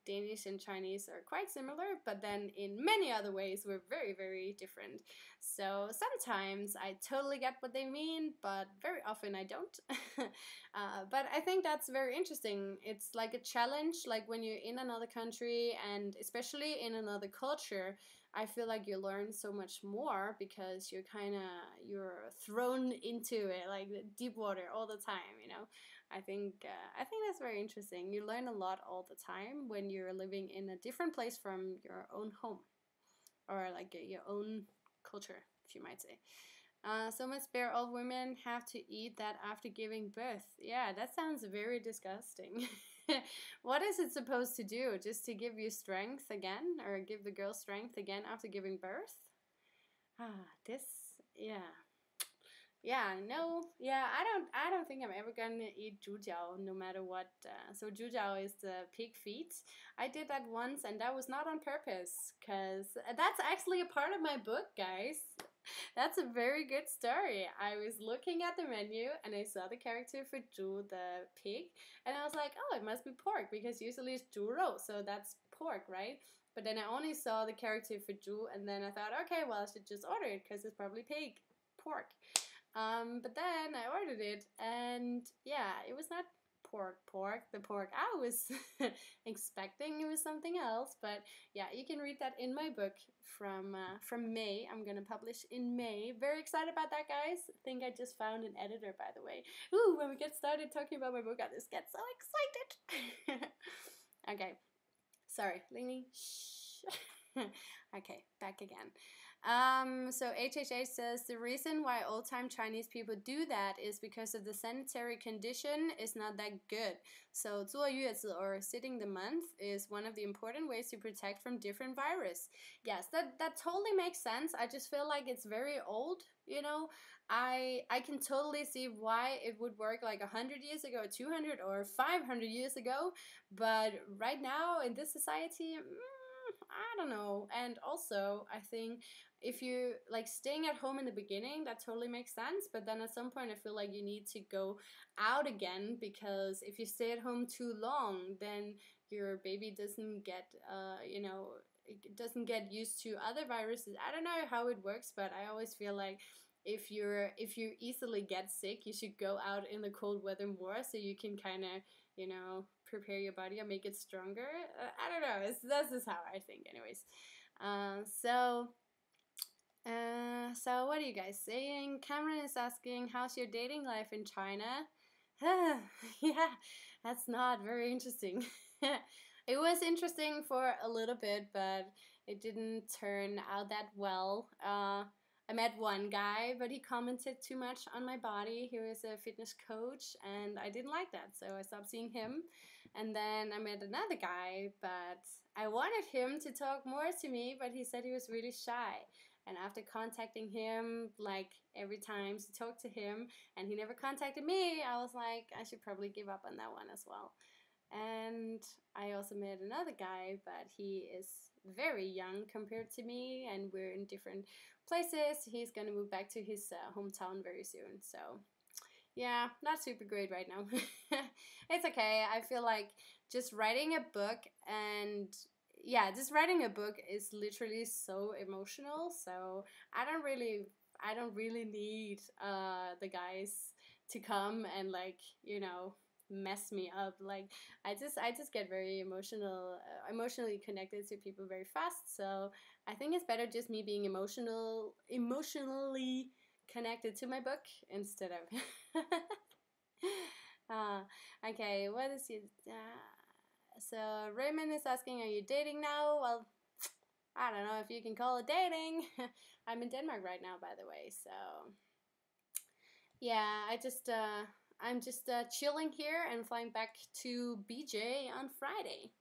Danish and Chinese are quite similar, but then in many other ways, we're very, very different. So sometimes I totally get what they mean, but very often I don't. But I think that's very interesting. It's like a challenge, like when you're in another country and especially in another culture, I feel like you learn so much more because you're thrown into it, like deep water all the time, you know. I think that's very interesting. You learn a lot all the time when you're living in a different place from your own home, or like your own culture, if you might say. So much bear, all women have to eat that after giving birth. Yeah, that sounds very disgusting. What is it supposed to do? Just to give you strength again, or give the girl strength again after giving birth? Yeah. Yeah, no, yeah, I don't think I'm ever gonna eat jujiao no matter what. So jujiao is the pig feet. I did that once, and that was not on purpose, cause that's actually a part of my book, guys. That's a very good story. I was looking at the menu and I saw the character for Zhu, the pig, and I was like, oh, it must be pork because usually it's Zhu rou, so that's pork, right? But then I only saw the character for Zhu, and then I thought, okay, well, I should just order it because it's probably pig, pork. But then I ordered it, and yeah, it was not pork. The pork I was expecting, it was something else. But yeah, you can read that in my book from May. I'm gonna publish in May. Very excited about that, guys. I think I just found an editor, by the way. Ooh, when we get started talking about my book, I just get so excited. Okay, sorry, Lingling. Shh. Okay, back again. So HHH says the reason why old-time Chinese people do that is because of the sanitary condition is not that good. So 坐月子 or sitting the month is one of the important ways to protect from different virus. Yes, that totally makes sense. I just feel like it's very old, you know. I can totally see why it would work like 100 years ago, 200 or 500 years ago, but right now in this society, I don't know. And also, I think if you like staying at home in the beginning, that totally makes sense. But then at some point, I feel like you need to go out again, because if you stay at home too long, then your baby doesn't get, it doesn't get used to other viruses. I don't know how it works, but I always feel like if you easily get sick, you should go out in the cold weather more, so you can kind of, prepare your body or make it stronger. I don't know. This is how I think, anyways. So what are you guys saying? Cameron is asking, how's your dating life in China? Yeah, that's not very interesting. It was interesting for a little bit, but it didn't turn out that well. I met one guy, but he commented too much on my body. He was a fitness coach, and I didn't like that, so I stopped seeing him. And then I met another guy, but I wanted him to talk more to me, but he said he was really shy. And after contacting him, like every time to talk to him, and he never contacted me, I was like, I should probably give up on that one as well. And I also met another guy, but he is very young compared to me, and we're in different places. He's gonna move back to his hometown very soon, so yeah, not super great right now. It's okay. I feel like just writing a book, and yeah, just writing a book is literally so emotional, so I don't really need the guys to come and, like, mess me up. Like I just get very emotionally connected to people very fast. So I think it's better just me being emotionally connected to my book instead of. Okay, what is it? So Raymond is asking, are you dating now? Well, I don't know if you can call it dating. I'm in Denmark right now, by the way. So yeah, I'm just chilling here and flying back to BJ on Friday.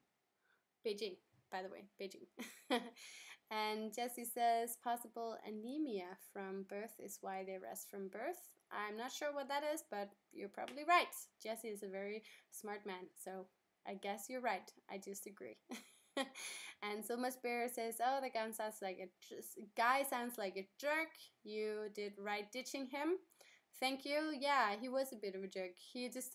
Beijing, by the way, Beijing. And Jessie says possible anemia from birth is why they rest from birth. I'm not sure what that is, but you're probably right. Jessie is a very smart man, so I guess you're right. I just agree. And so much Bear says, oh, the guy sounds like a jerk. You did right ditching him. Thank you. Yeah, he was a bit of a jerk. He just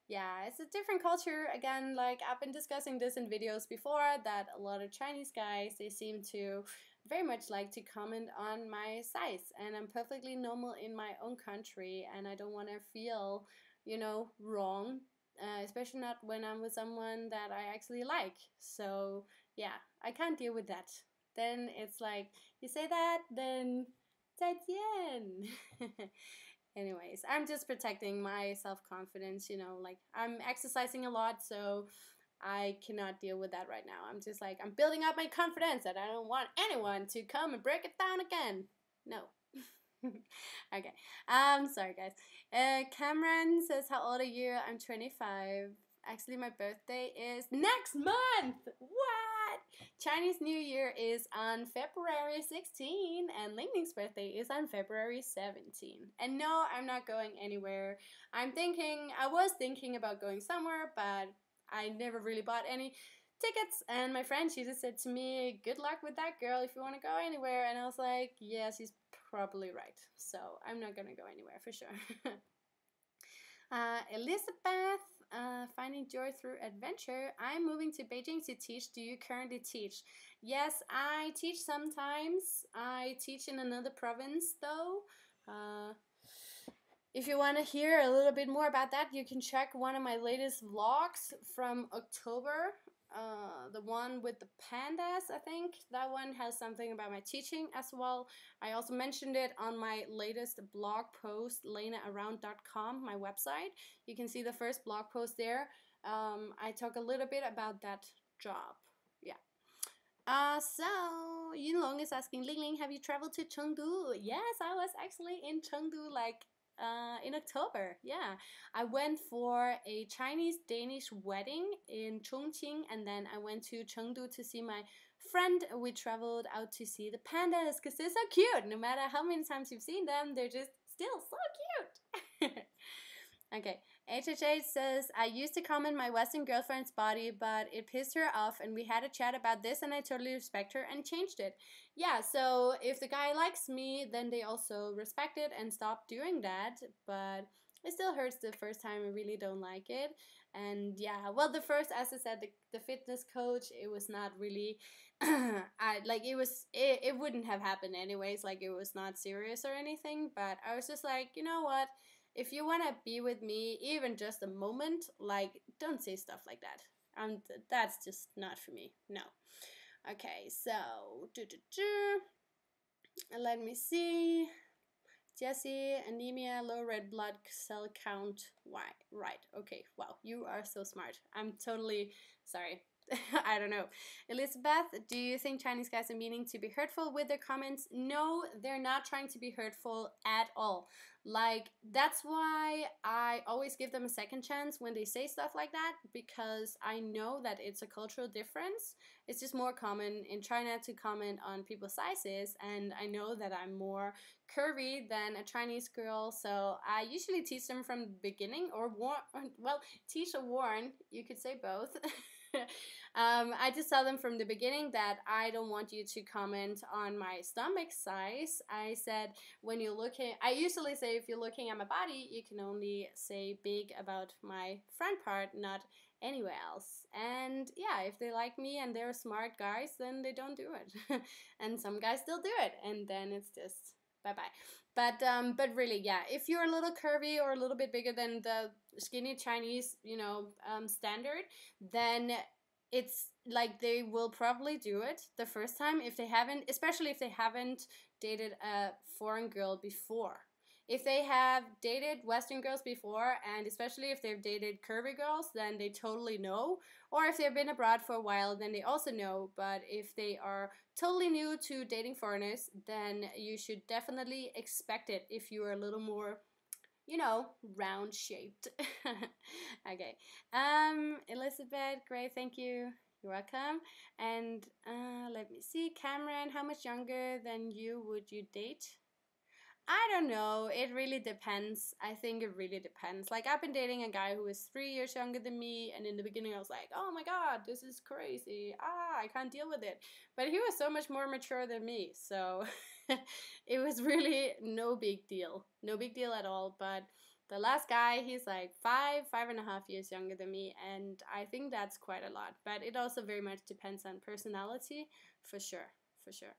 yeah, it's a different culture. Again, like I've been discussing this in videos before, that a lot of Chinese guys, they seem to very much like to comment on my size, and I'm perfectly normal in my own country, and I don't want to feel, you know, wrong, especially not when I'm with someone that I actually like. So yeah, I can't deal with that. Then it's like, you say that, then 再见. Anyways, I'm just protecting my self-confidence, you know, like I'm exercising a lot, so I cannot deal with that right now. I'm just like, I'm building up my confidence that I don't want anyone to come and break it down again. No. Okay. Sorry guys. Cameron says, how old are you? I'm 25. Actually, my birthday is next month. What? Chinese New Year is on February 16, and Lingling's birthday is on February 17. And no, I'm not going anywhere. I was thinking about going somewhere, but I never really bought any tickets. And my friend, she just said to me, good luck with that, girl, if you want to go anywhere. And I was like, yeah, she's probably right. So I'm not gonna go anywhere for sure. Elizabeth, finding joy through adventure. I'm moving to Beijing to teach. Do you currently teach? Yes, I teach sometimes. I teach in another province though. If you want to hear a little bit more about that, you can check one of my latest vlogs from October. The one with the pandas, I think. That one has something about my teaching as well. I also mentioned it on my latest blog post, lenaaround.com, my website. You can see the first blog post there. I talk a little bit about that job. Yeah. So Yinlong is asking, Lingling, have you traveled to Chengdu? Yes, I was actually in Chengdu like in October. Yeah, I went for a Chinese-Danish wedding in Chongqing, and then I went to Chengdu to see my friend. We traveled out to see the pandas because they're so cute. No matter how many times you've seen them, they're just still so cute. Okay, HHH says, I used to comment my Western girlfriend's body, but it pissed her off, and we had a chat about this, and I totally respect her and changed it. Yeah, so if the guy likes me, then they also respect it and stop doing that, but it still hurts the first time. I really don't like it. And yeah, well, the first, as I said, the fitness coach, it was not really, it wouldn't have happened anyways, like it was not serious or anything, but I was just like, you know what? If you want to be with me, even just a moment, like, don't say stuff like that. That's just not for me. No. Okay, so, let me see. Jessie, anemia, low red blood cell count. Why? Right. Okay. Wow, you are so smart. I'm totally sorry. I don't know. Elizabeth, do you think Chinese guys are meaning to be hurtful with their comments? No, they're not trying to be hurtful at all. Like, that's why I always give them a second chance when they say stuff like that, because I know that it's a cultural difference. It's just more common in China to comment on people's sizes, and I know that I'm more curvy than a Chinese girl, so I usually teach them from the beginning, or teach or warn, you could say both. I just tell them from the beginning that I don't want you to comment on my stomach size. I said, I usually say if you're looking at my body, you can only say big about my front part, not anywhere else. And yeah, if they like me and they're smart guys, then they don't do it. And some guys still do it, and then it's just bye-bye. But really, yeah, if you're a little curvy or a little bit bigger than the skinny Chinese, you know, standard, then it's like they will probably do it the first time if they haven't, especially if they haven't dated a foreign girl before. If they have dated Western girls before, and especially if they've dated curvy girls, then they totally know. Or if they've been abroad for a while, then they also know. But if they are totally new to dating foreigners, then you should definitely expect it if you are a little more, you know, round shaped. Okay. Elizabeth, great, thank you. You're welcome. And let me see, Cameron, how much younger than you would you date? I don't know. It really depends. I think it really depends. Like, I've been dating a guy who is 3 years younger than me, and in the beginning I was like, oh my god, this is crazy. I can't deal with it. But he was so much more mature than me, so it was really no big deal. No big deal at all. But the last guy, he's like 5.5 years younger than me, and I think that's quite a lot. But it also very much depends on personality, for sure, for sure.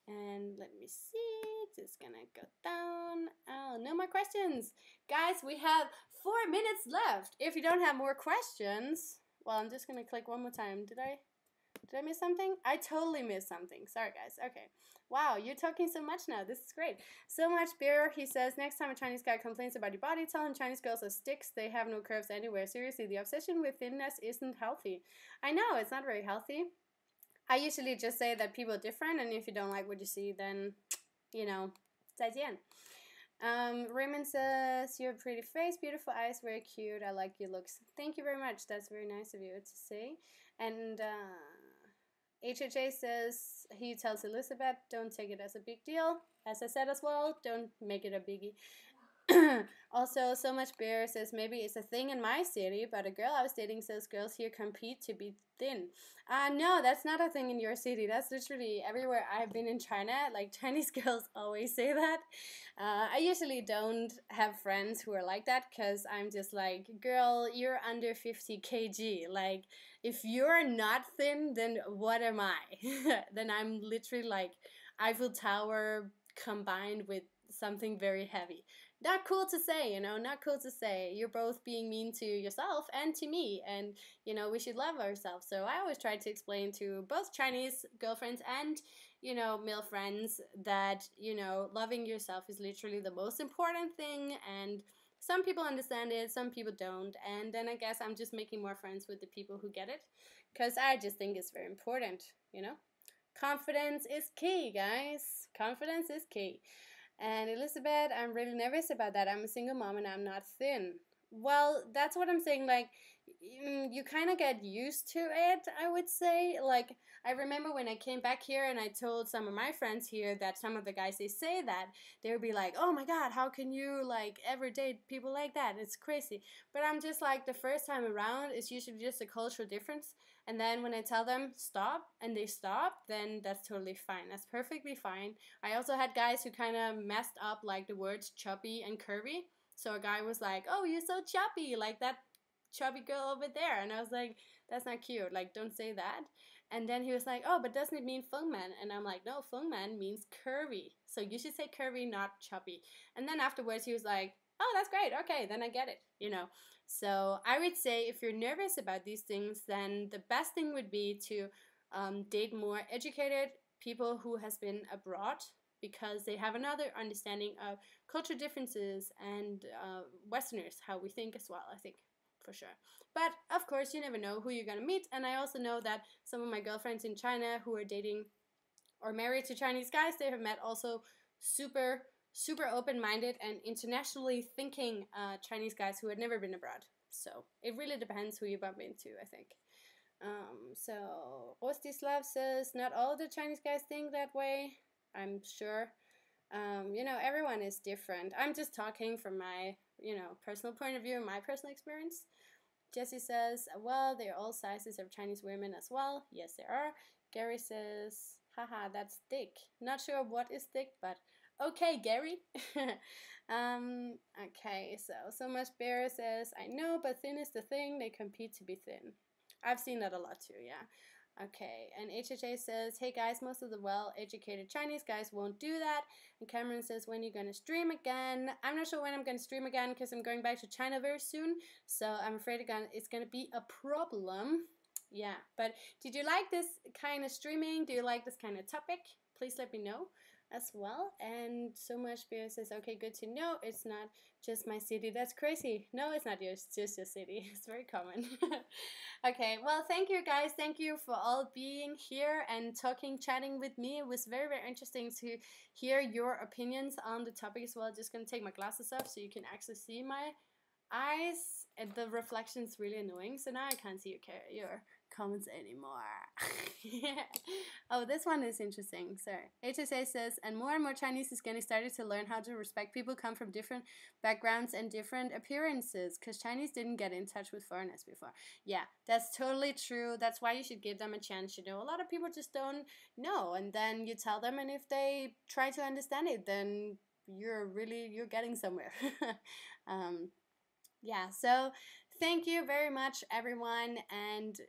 And let me see, just gonna go down. Oh, no more questions. Guys, we have 4 minutes left. If you don't have more questions, well, I'm just gonna click one more time. Did I miss something? I totally missed something. Sorry, guys. Okay. Wow, you're talking so much now. This is great. So much beer. He says, next time a Chinese guy complains about your body, tell him Chinese girls are sticks. They have no curves anywhere. Seriously, the obsession with thinness isn't healthy. I know, it's not very healthy. I usually just say that people are different, and if you don't like what you see, then, you know, 再见. Raymond says, you have a pretty face, beautiful eyes, very cute. I like your looks. Thank you very much. That's very nice of you to say. And HHA says, he tells Elizabeth, don't take it as a big deal. As I said as well, don't make it a biggie. Also, so much beer says maybe it's a thing in my city, but a girl I was dating says girls here compete to be thin. No, that's not a thing in your city. That's literally everywhere I've been in China. Like, Chinese girls always say that. I usually don't have friends who are like that because I'm just like, girl, you're under 50 kg. Like, if you're not thin, then what am I? Then I'm literally like Eiffel Tower combined with something very heavy. Not cool to say, you know, not cool to say. You're both being mean to yourself and to me, and, you know, we should love ourselves. So I always try to explain to both Chinese girlfriends and, you know, male friends that, you know, loving yourself is literally the most important thing, and some people understand it, some people don't, and then I guess I'm just making more friends with the people who get it, because I just think it's very important, you know? Confidence is key, guys. Confidence is key. And Elizabeth, I'm really nervous about that. I'm a single mom and I'm not thin. Well, that's what I'm saying. Like, you kind of get used to it, I would say. Like, I remember when I came back here and I told some of my friends here that some of the guys, they say that, they would be like, oh my god, how can you, like, ever date people like that? It's crazy. But I'm just like, the first time around, it's usually just a cultural difference. And then when I tell them stop and they stop, then that's totally fine. That's perfectly fine. I also had guys who kind of messed up, like, the words chubby and curvy. So a guy was like, oh, you're so chubby, like that chubby girl over there. And I was like, that's not cute. Like, don't say that. And then he was like, oh, but doesn't it mean feng man? And I'm like, no, feng man means curvy. So you should say curvy, not chubby. And then afterwards he was like, oh, that's great. Okay, then I get it, you know. So I would say if you're nervous about these things, then the best thing would be to date more educated people who has been abroad, because they have another understanding of cultural differences and Westerners, how we think as well, I think, for sure. But of course, you never know who you're gonna meet. And I also know that some of my girlfriends in China who are dating or married to Chinese guys, they have met also super open-minded and internationally thinking Chinese guys who had never been abroad. So it really depends who you bump into, I think. So Rostislav says, not all the Chinese guys think that way, I'm sure. You know, everyone is different. I'm just talking from my, you know, personal point of view and my personal experience. Jesse says, well, they're all sizes of Chinese women as well. Yes, there are. Gary says, haha, that's thick. Not sure what is thick, but okay, Gary. Okay, so much bear says, I know, but thin is the thing. They compete to be thin. I've seen that a lot too, yeah. Okay, and HHA says, hey guys, most of the well-educated Chinese guys won't do that. And Cameron says, when are you going to stream again? I'm not sure when I'm going to stream again because I'm going back to China very soon. So I'm afraid it's going to be a problem. Yeah, but did you like this kind of streaming? Do you like this kind of topic? Please let me know as well. And so much beer says, okay, good to know. It's not just my city. That's crazy. No, it's not just your city. It's very common. Okay, well, thank you guys. Thank you for all being here and chatting with me. It was very, very interesting to hear your opinions on the topic as well. Just gonna take my glasses off so you can actually see my eyes, and the reflection's really annoying, so now I can't see your comments anymore. Yeah. Oh, this one is interesting. Sorry. HSA says, and more Chinese is getting started to learn how to respect people come from different backgrounds and different appearances, because Chinese didn't get in touch with foreigners before. Yeah, that's totally true. That's why you should give them a chance. You know, a lot of people just don't know, and then you tell them, and if they try to understand it, then you're getting somewhere. Yeah, so thank you very much, everyone, and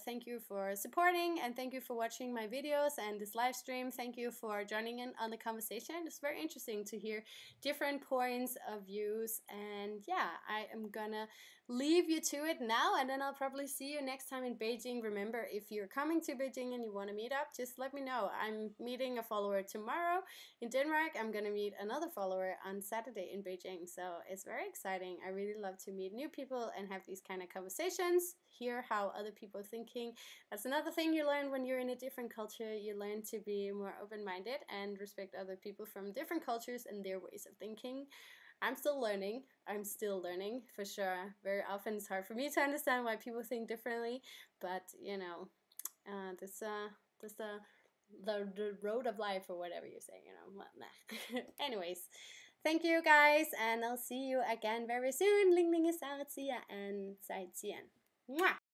thank you for supporting, and thank you for watching my videos and this live stream. Thank you for joining in on the conversation. It's very interesting to hear different points of views, and yeah, I am gonna leave you to it now, and then I'll probably see you next time in Beijing. Remember, if you're coming to Beijing and you want to meet up, just let me know. I'm meeting a follower tomorrow in Denmark. I'm gonna meet another follower on Saturday in Beijing, so it's very exciting. I really love to meet new people and have these kind of conversations, hear how other people are thinking. That's another thing you learn when you're in a different culture. You learn to be more open-minded and respect other people from different cultures and their ways of thinking. I'm still learning. I'm still learning, for sure. Very often it's hard for me to understand why people think differently, but this the road of life, or whatever you say, Anyways, thank you guys, and I'll see you again very soon. Lingling is out. See ya and 再见. Mwah!